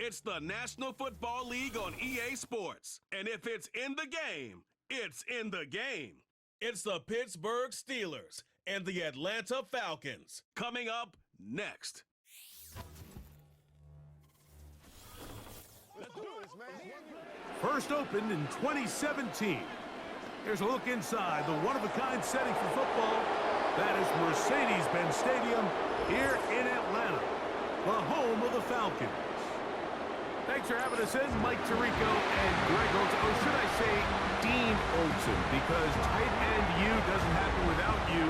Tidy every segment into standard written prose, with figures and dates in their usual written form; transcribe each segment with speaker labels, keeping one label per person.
Speaker 1: It's the National Football League on EA Sports. And if it's in the game, it's in the game. It's the Pittsburgh Steelers and the Atlanta Falcons. Coming up next.
Speaker 2: Let's do this, man.
Speaker 3: First opened in 2017. Here's a look inside the one-of-a-kind setting for football. That is Mercedes-Benz Stadium here in Atlanta, the home of the Falcons. Thanks for having us in, Mike Tirico and Greg Olsen. Or should I say Dean Olsen, because tight end U doesn't happen without you.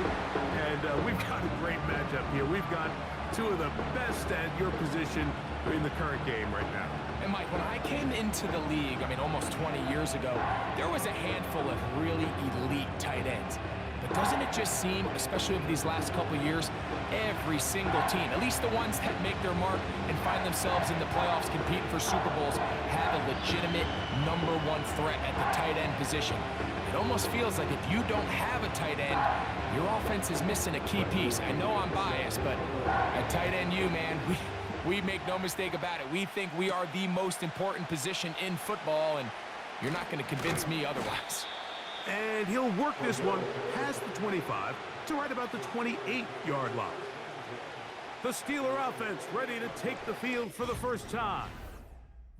Speaker 3: And we've got a great matchup here. We've got two of the best at your position in the current game right now.
Speaker 4: And Mike, when I came into the league, almost 20 years ago, there was a handful of really elite tight ends. But doesn't it just seem, especially over these last couple of years, every single team, at least the ones that make their mark and find themselves in the playoffs competing for Super Bowls, have a legitimate #1 threat at the tight end position. It almost feels like if you don't have a tight end, your offense is missing a key piece. I know I'm biased, but at tight end you, man, we make no mistake about it. We think we are the most important position in football, and you're not going to convince me otherwise.
Speaker 3: And he'll work this one past the 25 to right about the 28-yard line. The Steeler offense ready to take the field for the first time.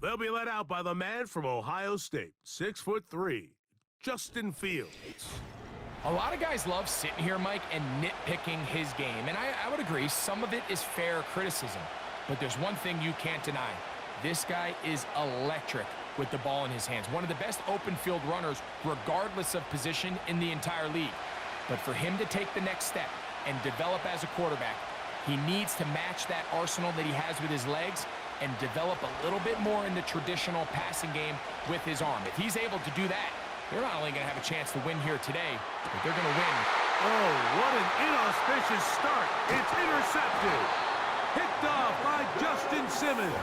Speaker 3: They'll be led out by the man from Ohio State, 6'3", Justin Fields.
Speaker 4: A lot of guys love sitting here, Mike, and nitpicking his game. And I would agree, some of it is fair criticism. But there's one thing you can't deny. This guy is electric with the ball in his hands. One of the best open field runners, regardless of position in the entire league. But for him to take the next step and develop as a quarterback, he needs to match that arsenal that he has with his legs and develop a little bit more in the traditional passing game with his arm. If he's able to do that, they're not only going to have a chance to win here today, but they're going to win.
Speaker 3: Oh, what an inauspicious start. It's intercepted. Picked off by Justin Simmons.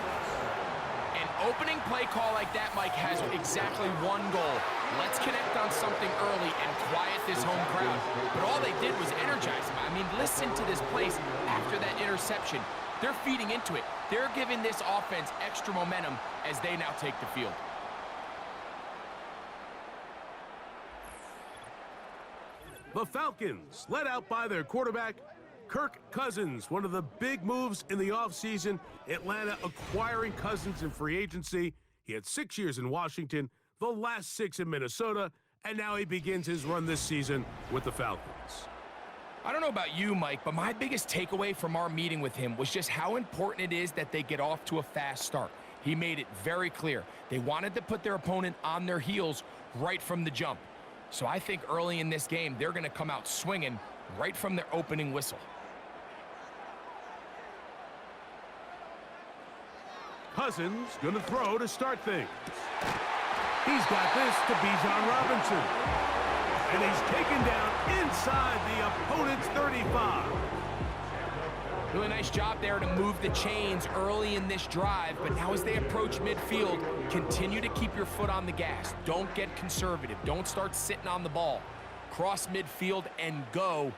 Speaker 4: An opening play call like that, Mike, has exactly one goal. Let's connect on something early and quiet this home crowd. But all they did was energize him. Listen to this place after that interception. They're feeding into it. They're giving this offense extra momentum as they now take the field.
Speaker 3: The Falcons, led out by their quarterback, Kirk Cousins. One of the big moves in the offseason, Atlanta acquiring Cousins in free agency. He had 6 years in Washington, the last 6 in Minnesota, and now he begins his run this season with the Falcons.
Speaker 4: I don't know about you, Mike, but my biggest takeaway from our meeting with him was just how important it is that they get off to a fast start. He made it very clear. They wanted to put their opponent on their heels right from the jump. So I think early in this game, they're going to come out swinging right from their opening whistle.
Speaker 3: Cousins going to throw to start things. He's got this to Bijan Robinson. And he's taken down inside the opponent's 35.
Speaker 4: Really nice job there to move the chains early in this drive, but now as they approach midfield, continue to keep your foot on the gas. Don't get conservative. Don't start sitting on the ball. Cross midfield and go.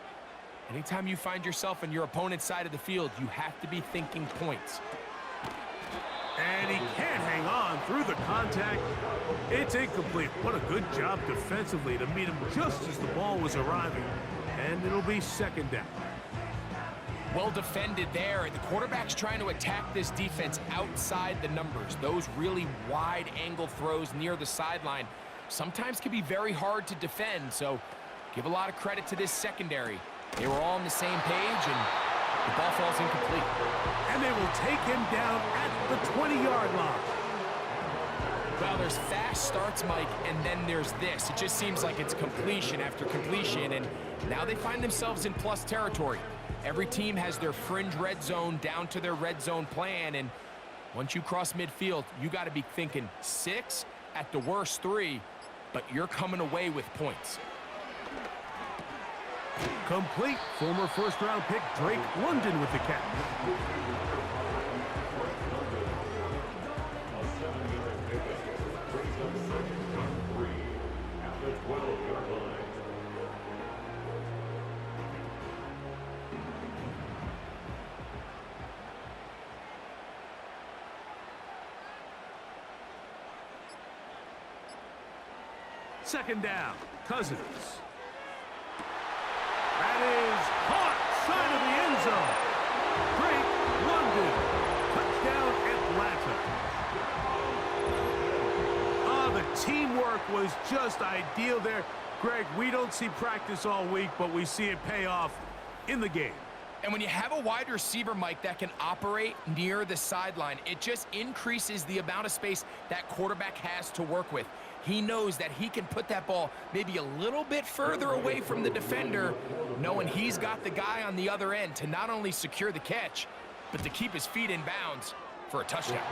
Speaker 4: Anytime you find yourself on your opponent's side of the field, you have to be thinking points.
Speaker 3: And he can't hang on through the contact. It's incomplete. What a good job defensively to meet him just as the ball was arriving. And it'll be second down.
Speaker 4: Well defended there. The quarterback's trying to attack this defense outside the numbers. Those really wide angle throws near the sideline sometimes can be very hard to defend. So give a lot of credit to this secondary. They were all on the same page, and the ball falls incomplete.
Speaker 3: And they will take him down at the 20-yard line.
Speaker 4: Well, there's fast starts, Mike, and then there's this. It just seems like it's completion after completion, and now they find themselves in plus territory. Every team has their fringe red zone down to their red zone plan, and once you cross midfield, you got to be thinking 6, at the worst 3, but you're coming away with points.
Speaker 3: Complete. Former first-round pick Drake London with the catch. Second down, Cousins. That is caught, side of the end zone. Drake London, touchdown Atlanta. The teamwork was just ideal there. Greg, we don't see practice all week, but we see it pay off in the game.
Speaker 4: And when you have a wide receiver, Mike, that can operate near the sideline, it just increases the amount of space that quarterback has to work with. He knows that he can put that ball maybe a little bit further away from the defender, knowing he's got the guy on the other end to not only secure the catch, but to keep his feet in bounds for a touchdown.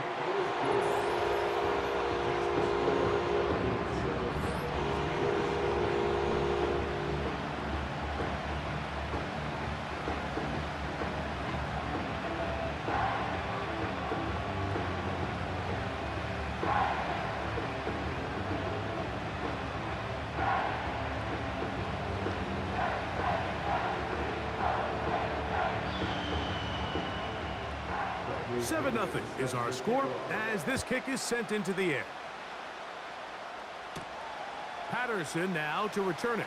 Speaker 3: 7-0 is our score as this kick is sent into the air. Patterson now to return it.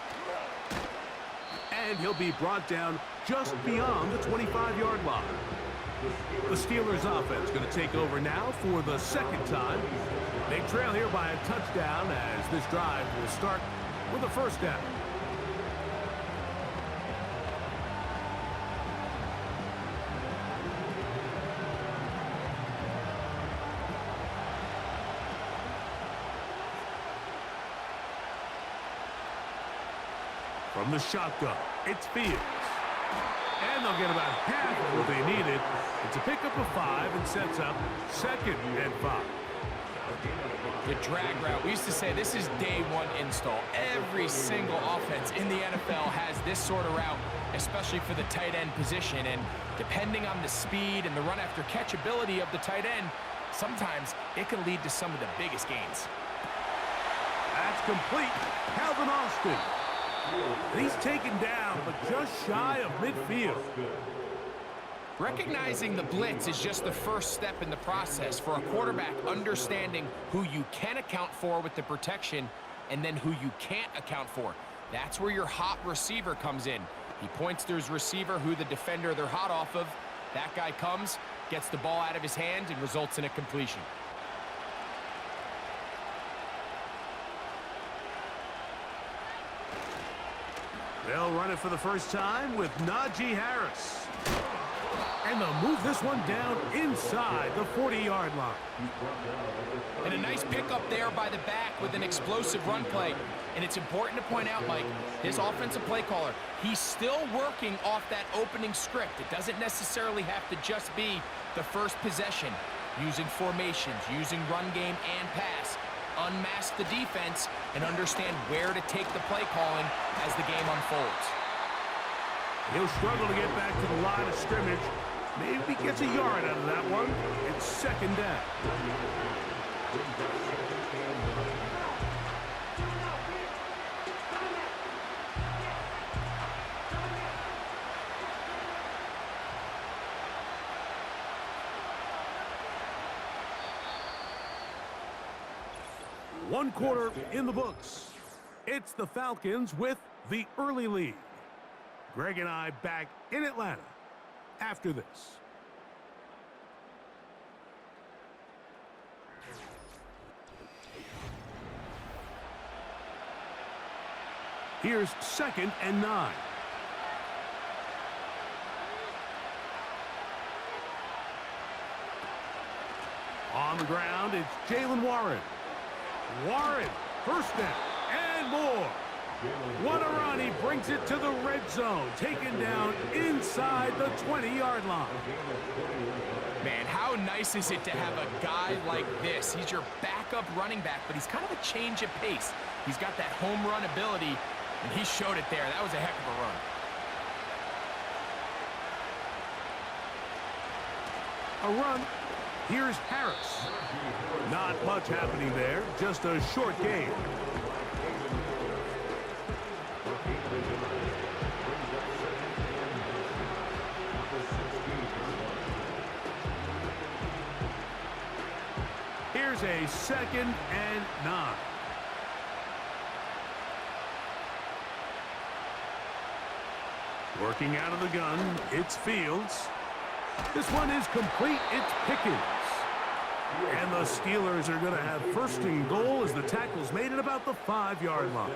Speaker 3: And he'll be brought down just beyond the 25-yard line. The Steelers offense going to take over now for the second time. They trail here by a touchdown as this drive will start with a first down. From the shotgun, it's Fields. And they'll get about half of what they needed. It's a pickup of 5 and sets up 2nd and 5.
Speaker 4: The drag route, we used to say this is day one install. Every single offense in the NFL has this sort of route, especially for the tight end position. And depending on the speed and the run after catch ability of the tight end, sometimes it can lead to some of the biggest gains.
Speaker 3: That's complete. Calvin Austin. He's taken down, but just shy of midfield.
Speaker 4: Recognizing the blitz is just the first step in the process for a quarterback, understanding who you can account for with the protection and then who you can't account for. That's where your hot receiver comes in. He points to his receiver, who the defender they're hot off of. That guy comes, gets the ball out of his hand, and results in a completion.
Speaker 3: They'll run it for the first time with Najee Harris. And they'll move this one down inside the 40-yard line.
Speaker 4: And a nice pickup there by the back with an explosive run play. And it's important to point out, Mike, his offensive play caller, he's still working off that opening script. It doesn't necessarily have to just be the first possession. Using formations, using run game and pass. Unmask the defense and understand where to take the play calling as the game unfolds.
Speaker 3: He'll struggle to get back to the line of scrimmage. Maybe gets a yard out of that one. It's 2nd down. One quarter in the books. It's the Falcons with the early lead. Greg and I back in Atlanta after this. Here's 2nd and 9. On the ground, it's Jalen Warren. Warren, first down, and more. What a run. He brings it to the red zone, taken down inside the 20-yard line.
Speaker 4: Man, how nice is it to have a guy like this? He's your backup running back, but he's kind of a change of pace. He's got that home run ability, and he showed it there. That was a heck of a run.
Speaker 3: A run. Here's Harris. Not much happening there, just a short gain. Here's a 2nd and 9. Working out of the gun, it's Fields. This one is complete, it's Pickens. And the Steelers are going to have first and goal as the tackle's made at about the 5-yard line.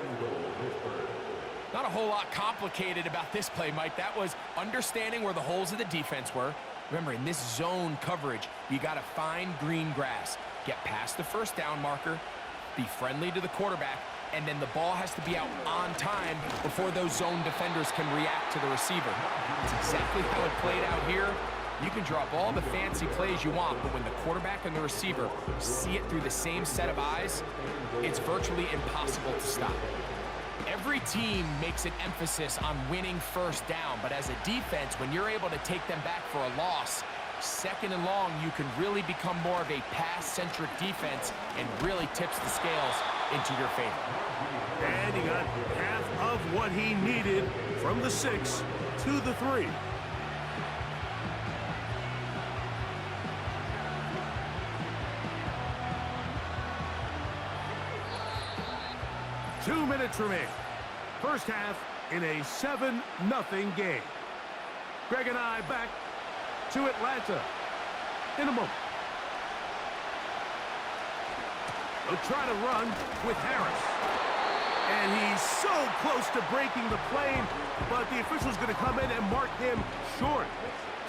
Speaker 4: Not a whole lot complicated about this play, Mike. That was understanding where the holes of the defense were. Remember, in this zone coverage, you got to find green grass. Get past the first down marker, be friendly to the quarterback, and then the ball has to be out on time before those zone defenders can react to the receiver. That's exactly how it played out here. You can drop all the fancy plays you want, but when the quarterback and the receiver see it through the same set of eyes, it's virtually impossible to stop. Every team makes an emphasis on winning first down, but as a defense, when you're able to take them back for a loss, second and long, you can really become more of a pass-centric defense and really tips the scales into your favor.
Speaker 3: And he got half of what he needed from the 6 to the 3. Two minutes remaining. First half in a 7-0 game. Greg and I back to Atlanta in a moment. They'll try to run with Harris. And he's so close to breaking the plane, but the official's going to come in and mark him short.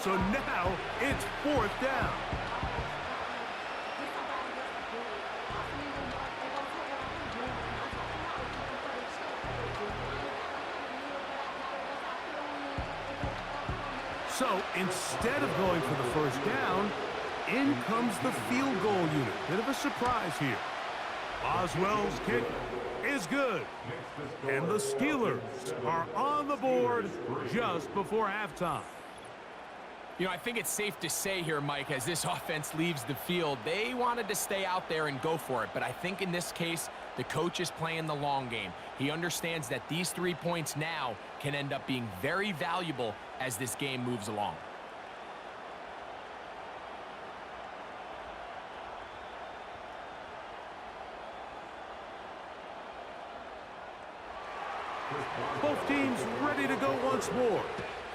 Speaker 3: So now it's 4th down. So instead of going for the first down, in comes the field goal unit. Bit of a surprise here. Boswell's kick is good. And the Steelers are on the board just before halftime.
Speaker 4: You know, I think it's safe to say here, Mike, as this offense leaves the field, they wanted to stay out there and go for it. But I think in this case, the coach is playing the long game. He understands that these 3 points now can end up being very valuable as this game moves along.
Speaker 3: Both teams ready to go once more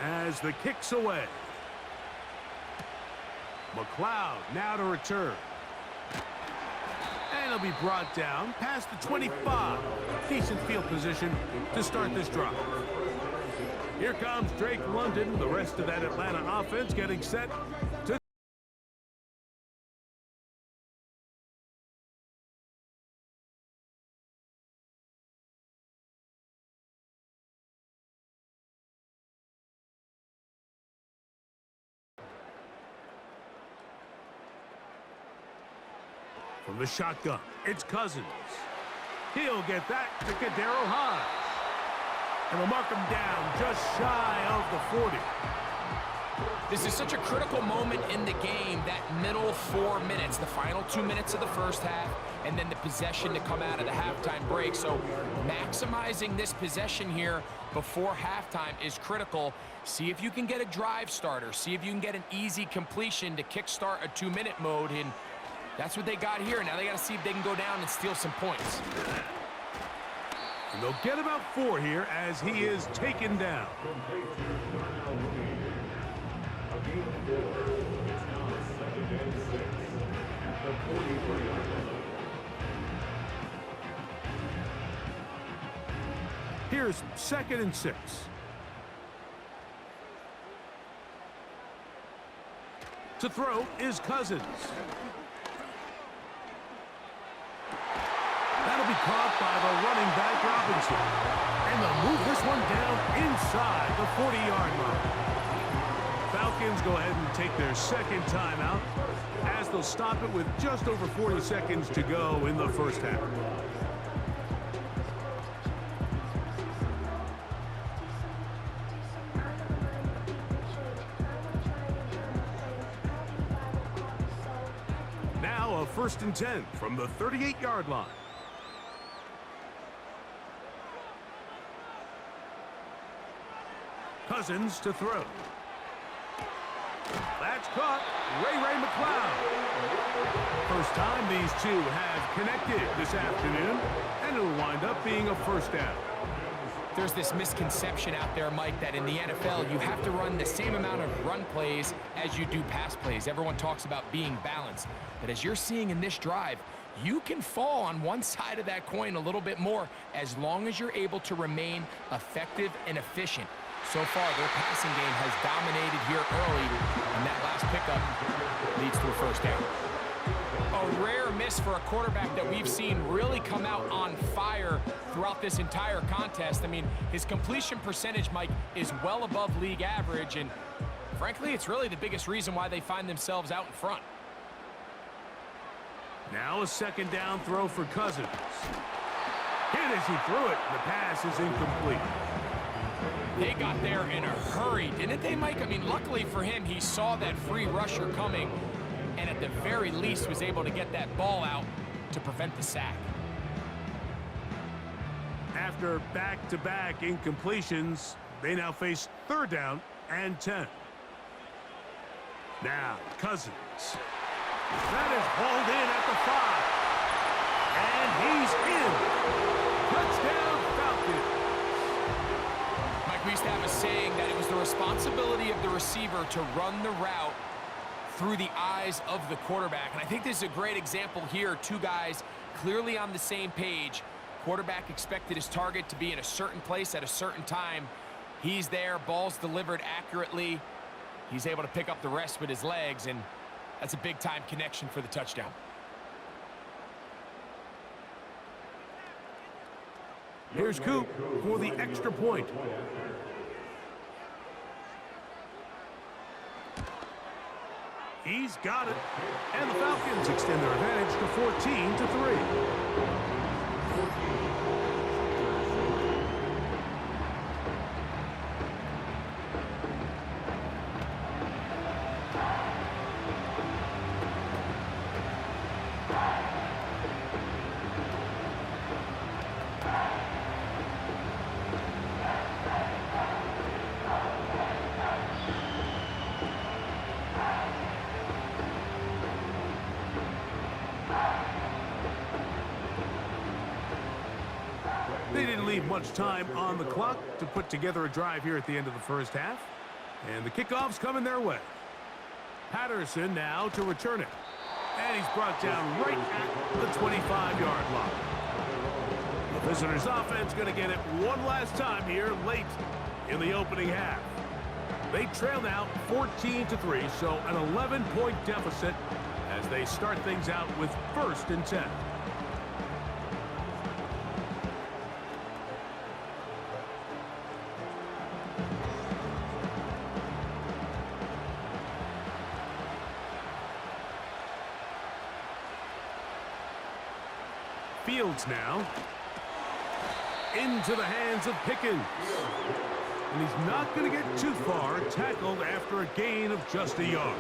Speaker 3: as the kick's away. McLeod now to return. And he'll be brought down past the 25. Decent field position to start this drive. Here comes Drake London. The rest of that Atlanta offense getting set to... From the shotgun, it's Cousins. He'll get that to Kadero Hines. And they'll mark him down just shy of the 40.
Speaker 4: This is such a critical moment in the game, that middle 4 minutes, the final 2 minutes of the first half, and then the possession to come out of the halftime break. So maximizing this possession here before halftime is critical. See if you can get a drive starter. See if you can get an easy completion to kickstart a 2-minute mode. And that's what they got here. Now they got to see if they can go down and steal some points.
Speaker 3: And they'll get about 4 here as he is taken down. Here's 2nd and 6. To throw is Cousins. That'll be caught by the running back Robinson. And they'll move this one down inside the 40-yard line. Falcons go ahead and take their 2nd timeout as they'll stop it with just over 40 seconds to go in the first half. Now a 1st and 10 from the 38-yard line. Cousins to throw. That's caught. Ray McLeod. First time these two have connected this afternoon, and it'll wind up being a first down.
Speaker 4: There's this misconception out there, Mike, that in the NFL, you have to run the same amount of run plays as you do pass plays. Everyone talks about being balanced. But as you're seeing in this drive, you can fall on one side of that coin a little bit more as long as you're able to remain effective and efficient. So far, their passing game has dominated here early, and that last pickup leads to a first down. A rare miss for a quarterback that we've seen really come out on fire throughout this entire contest. I mean, his completion percentage, Mike, is well above league average, and frankly, it's really the biggest reason why they find themselves out in front.
Speaker 3: Now a second down throw for Cousins. Hit as he threw it. The pass is incomplete.
Speaker 4: They got there in a hurry, didn't they, Mike? I mean, luckily for him, he saw that free rusher coming, and at the very least was able to get that ball out to prevent the sack.
Speaker 3: After back-to-back incompletions, they now face third down and 10. Now, Cousins. That is hauled in at the 5. And he's in. Touchdown, Falcons.
Speaker 4: Mike, we used to have a saying that it was the responsibility of the receiver to run the route through the eyes of the quarterback. And I think this is a great example here. Two guys clearly on the same page. Quarterback expected his target to be in a certain place at a certain time. He's there, ball's delivered accurately. He's able to pick up the rest with his legs, and that's a big-time connection for the touchdown.
Speaker 3: Here's Coop for the extra point. He's got it. And the Falcons extend their advantage to 14-3. They didn't leave much time on the clock to put together a drive here at the end of the first half. And the kickoff's coming their way. Patterson now to return it. And he's brought down right at the 25-yard line. The visitors' offense going to get it one last time here late in the opening half. They trail now 14-3, so an 11-point deficit as they start things out with 1st and 10. Fields now into the hands of Pickens. And he's not going to get too far, tackled after a gain of just a yard.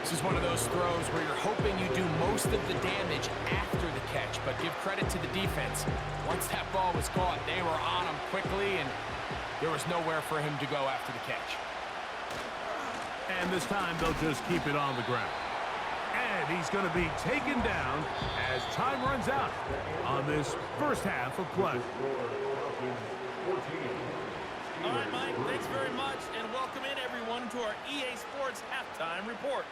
Speaker 4: This is one of those throws where you're hoping you do most of the damage after the catch, but give credit to the defense. Once that ball was caught, they were on him quickly, and there was nowhere for him to go after the catch.
Speaker 3: And this time they'll just keep it on the ground. And he's going to be taken down as time runs out on this first half of play.
Speaker 2: All right, Mike, thanks very much, and welcome in, everyone, to our EA Sports Halftime Report.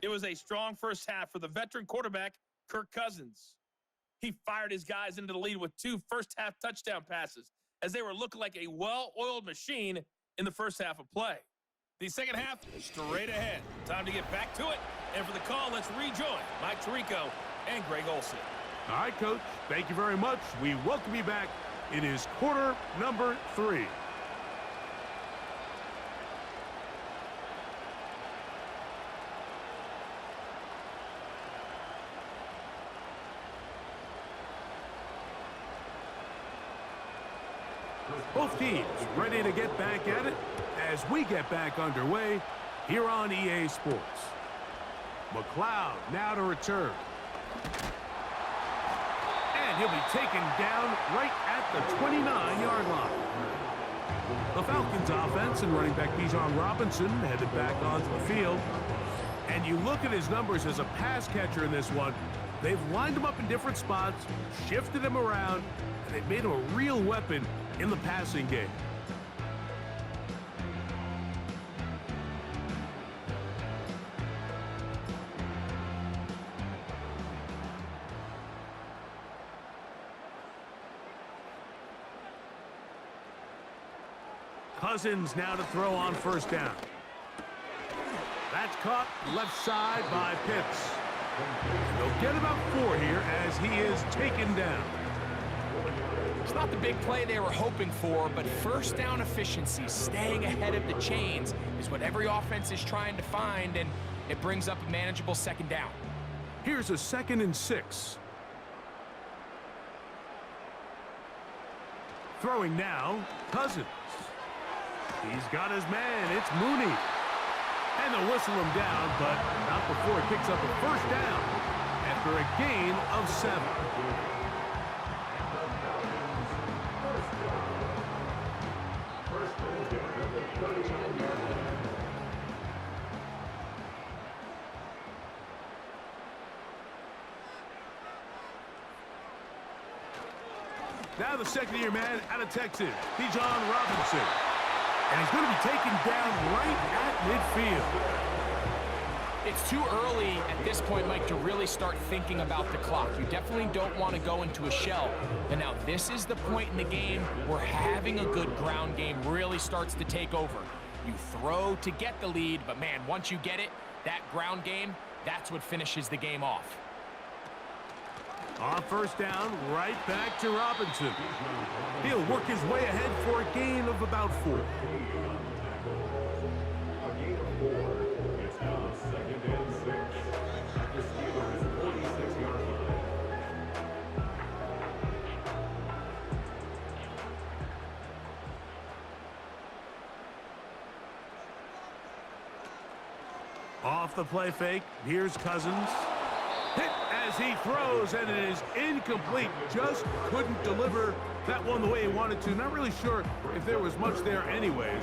Speaker 2: It was a strong first half for the veteran quarterback, Kirk Cousins. He fired his guys into the lead with 2 first-half touchdown passes as they were looking like a well-oiled machine in the first half of play. The second half, straight ahead. Time to get back to it. And for the call, let's rejoin Mike Tirico and Greg Olsen.
Speaker 3: All right, Coach, thank you very much. We welcome you back. It is quarter number 3. Both teams ready to get back at it as we get back underway here on EA Sports. McLeod now to return. And he'll be taken down right at the 29-yard line. The Falcons offense and running back Bijan Robinson headed back onto the field. And you look at his numbers as a pass catcher in this one, They've lined him up in different spots, shifted him around, and they've made him a real weapon in the passing game. Cousins now to throw on first down. That's caught left side by Pitts. And they'll get about 4 here as he is taken down.
Speaker 4: It's not the big play they were hoping for, but first down efficiency, staying ahead of the chains, is what every offense is trying to find, and it brings up a manageable second down.
Speaker 3: Here's a 2nd and 6. Throwing now, Cousins. He's got his man. It's Mooney. And they'll whistle him down, but not before he picks up a first down after a gain of 7. Now the second-year man out of Texas, Bijan Robinson. And he's going to be taken down right at midfield.
Speaker 4: It's too early at this point, Mike, to really start thinking about the clock. You definitely don't want to go into a shell. But now this is the point in the game where having a good ground game really starts to take over. You throw to get the lead, but man, once you get it, that ground game, that's what finishes the game off.
Speaker 3: On first down, right back to Robinson. He'll work his way ahead for a gain of about 4. Off the play fake, here's Cousins. Hit as he throws, and it is incomplete. Just couldn't deliver that one the way he wanted to. Not really sure if there was much there anyways.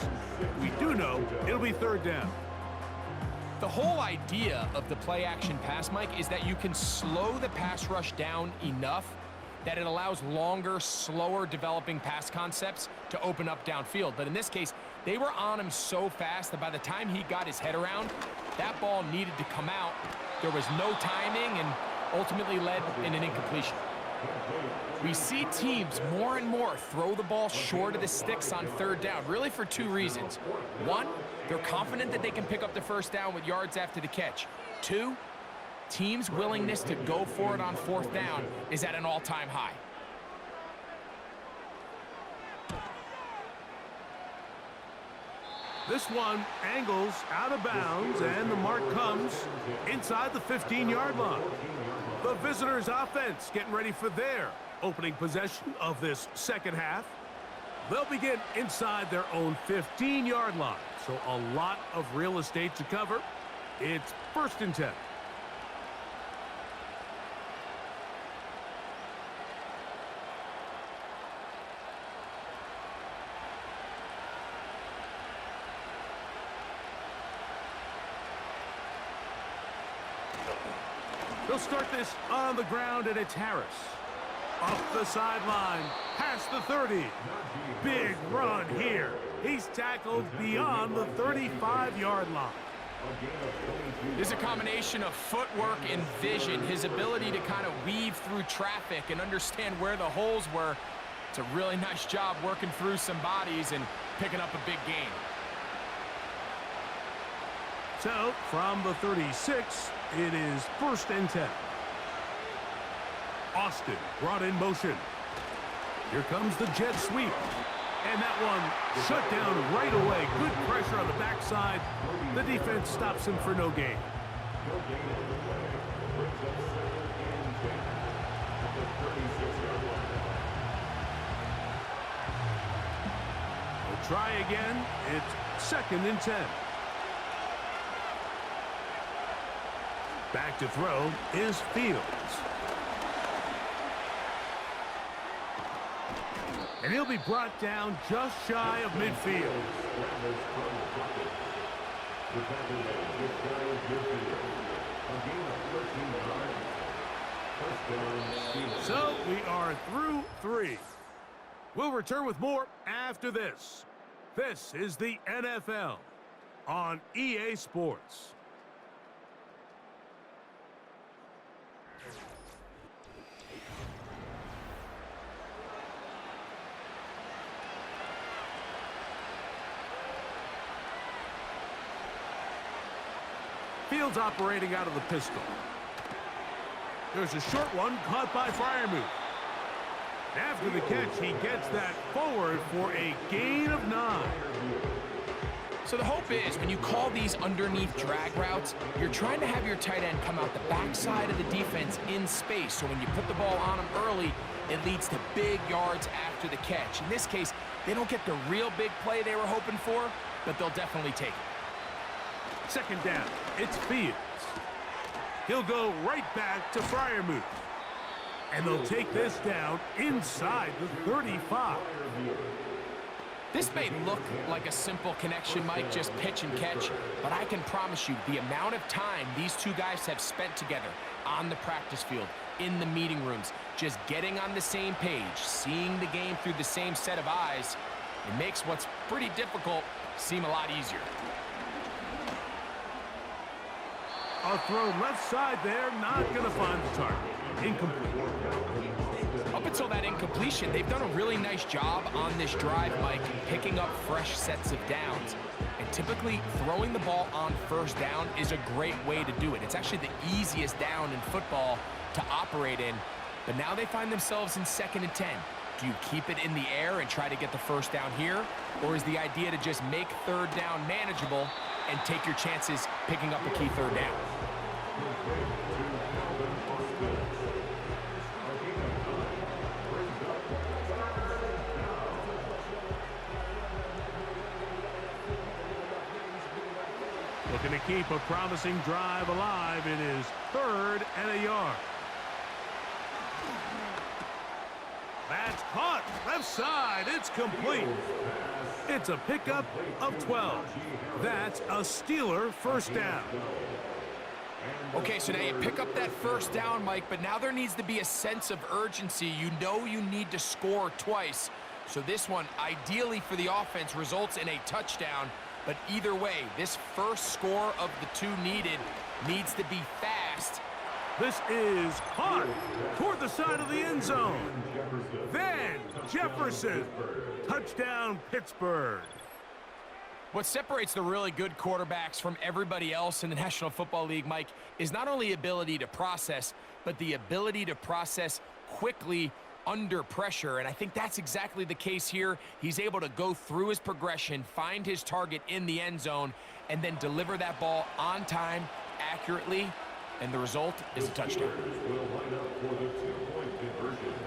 Speaker 3: We do know it'll be 3rd down.
Speaker 4: The whole idea of the play-action pass, Mike, is that you can slow the pass rush down enough that it allows longer, slower developing pass concepts to open up downfield. But in this case, they were on him so fast that by the time he got his head around, that ball needed to come out. There was no timing and ultimately led in an incompletion. We see teams more and more throw the ball short of the sticks on 3rd down, really for 2 reasons. 1, they're confident that they can pick up the first down with yards after the catch. 2, teams' willingness to go for it on 4th down is at an all-time high.
Speaker 3: This one angles out of bounds, and the mark comes inside the 15-yard line. The visitors' offense getting ready for their opening possession of this second half. They'll begin inside their own 15-yard line, so a lot of real estate to cover. It's 1st and 10. They'll start this on the ground, and it's Harris. Up the sideline, past the 30. Big run here. He's tackled beyond the 35-yard line.
Speaker 4: There's a combination of footwork and vision, his ability to kind of weave through traffic and understand where the holes were. It's a really nice job working through some bodies and picking up a big gain.
Speaker 3: So, from the 36, it is 1st and 10. Austin brought in motion. Here comes the jet sweep. And that one shut down right away. Good pressure on the backside. The defense stops him for no gain. We'll try again. It's 2nd and 10. Back to throw is Fields. And he'll be brought down just shy of midfield. So we are through 3. We'll return with more after this. This is the NFL on EA Sports. Fields operating out of the pistol. There's a short one caught by Freiermuth. After the catch, he gets that forward for a gain of 9.
Speaker 4: So the hope is when you call these underneath drag routes, you're trying to have your tight end come out the backside of the defense in space. So when you put the ball on him early, it leads to big yards after the catch. In this case, they don't get the real big play they were hoping for, but they'll definitely take it.
Speaker 3: Second down, it's Fields. He'll go right back to Freiermuth. And they'll take this down inside the 35.
Speaker 4: This may look like a simple connection, Mike, just pitch and catch, but I can promise you the amount of time these two guys have spent together on the practice field, in the meeting rooms, just getting on the same page, seeing the game through the same set of eyes, it makes what's pretty difficult seem a lot easier.
Speaker 3: A throw left side there, not going to find the target. Incomplete.
Speaker 4: Up until that incompletion, they've done a really nice job on this drive, Mike, picking up fresh sets of downs. And typically, throwing the ball on first down is a great way to do it. It's actually the easiest down in football to operate in. But now they find themselves in 2nd and 10. Do you keep it in the air and try to get the first down here? Or is the idea to just make 3rd down manageable and take your chances picking up a key 3rd down?
Speaker 3: Looking to keep a promising drive alive. It is 3rd and a yard. That's caught. Left side. It's complete. It's a pickup of 12. That's a Steeler first down.
Speaker 4: Okay, so now you pick up that first down, Mike, but now there needs to be a sense of urgency. You know you need to score twice. So this one, ideally for the offense, results in a touchdown. But either way, this first score of the 2 needed needs to be fast.
Speaker 3: This is caught toward the side of the end zone. Then Jefferson. Touchdown, Pittsburgh.
Speaker 4: What separates the really good quarterbacks from everybody else in the National Football League, Mike, is not only ability to process, but the ability to process quickly under pressure. And I think that's exactly the case here. He's able to go through his progression, find his target in the end zone, and then deliver that ball on time, accurately, and the result is a touchdown.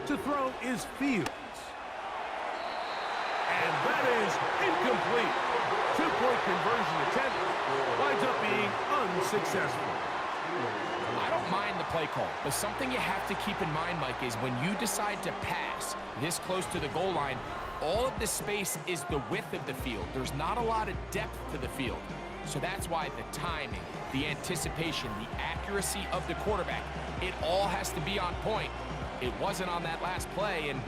Speaker 3: To throw is Fields. And that is incomplete. 2-point conversion attempt winds up being unsuccessful.
Speaker 4: I don't mind the play call, but something you have to keep in mind, Mike, is when you decide to pass this close to the goal line, all of the space is the width of the field. There's not a lot of depth to the field. So that's why the timing, the anticipation, the accuracy of the quarterback, it all has to be on point. It wasn't on that last play, and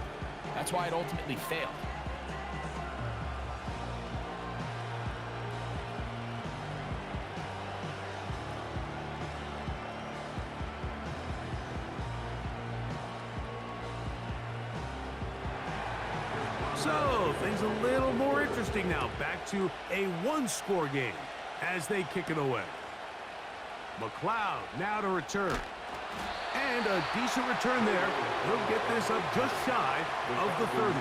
Speaker 4: that's why it ultimately failed.
Speaker 3: So, things a little more interesting now. Back to a 1-score game as they kick it away. McLeod now to return. And a decent return there. He'll get this up just shy of the 30.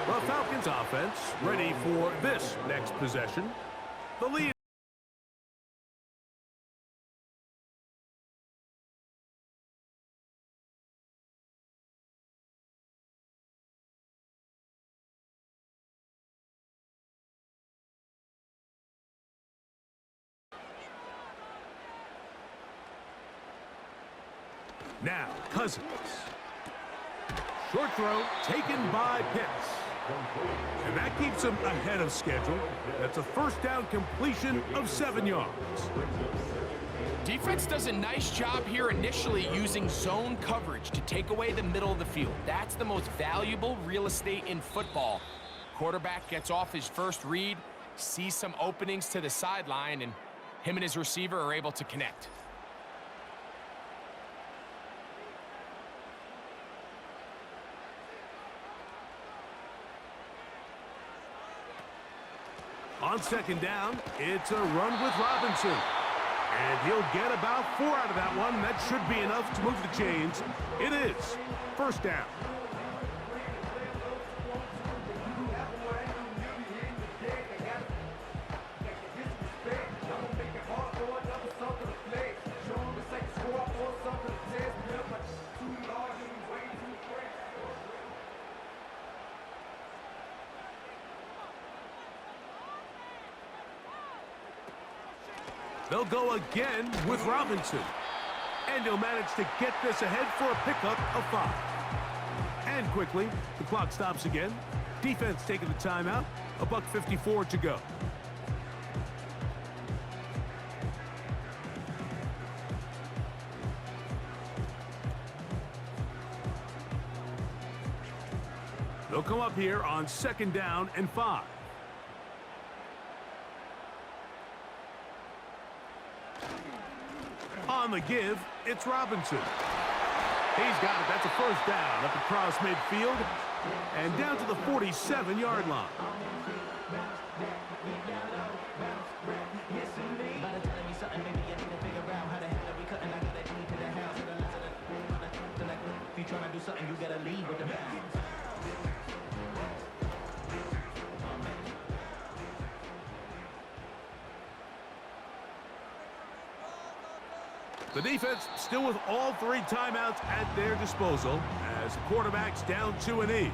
Speaker 3: The Falcons offense ready for this next possession. The lead. Now, Cousins. Short throw taken by Pitts. And that keeps him ahead of schedule. That's a first down completion of 7 yards.
Speaker 4: Defense does a nice job here initially using zone coverage to take away the middle of the field. That's the most valuable real estate in football. Quarterback gets off his first read, sees some openings to the sideline, and him and his receiver are able to connect.
Speaker 3: On second down, it's a run with Robinson. And he'll get about 4 out of that one. That should be enough to move the chains. It is. First down. They'll go again with Robinson. And he'll manage to get this ahead for a pickup of 5. And quickly, the clock stops again. Defense taking the timeout. $1:54 to go. They'll come up here on second down and 5. On the give, it's Robinson. He's got it. That's a first down up across midfield and down to the 47-yard line. The defense still with all 3 timeouts at their disposal as the quarterback's down to a knee.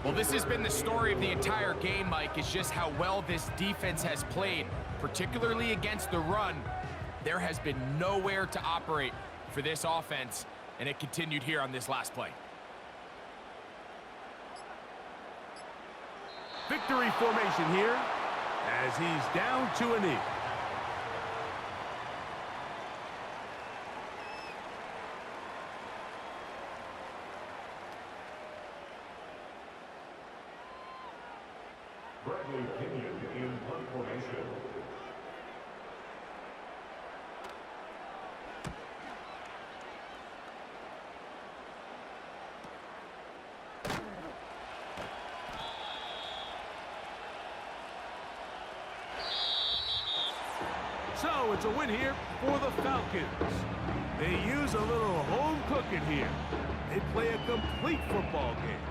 Speaker 4: Well, this has been the story of the entire game, Mike, is just how well this defense has played, particularly against the run. There has been nowhere to operate for this offense, and it continued here on this last play.
Speaker 3: Victory formation here as he's down to a knee. So it's a win here for the Falcons. They use a little home cooking here. They play a complete football game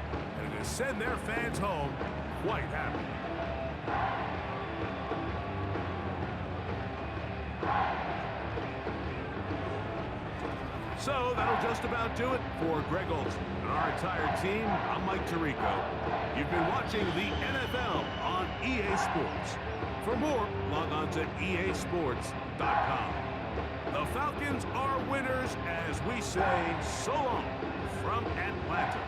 Speaker 3: and they send their fans home quite happy. So that'll just about do it for Greg Olson and our entire team. I'm Mike Tirico. You've been watching the NFL on EA Sports. For more, log on to easports.com. The Falcons are winners as we say so long from Atlanta.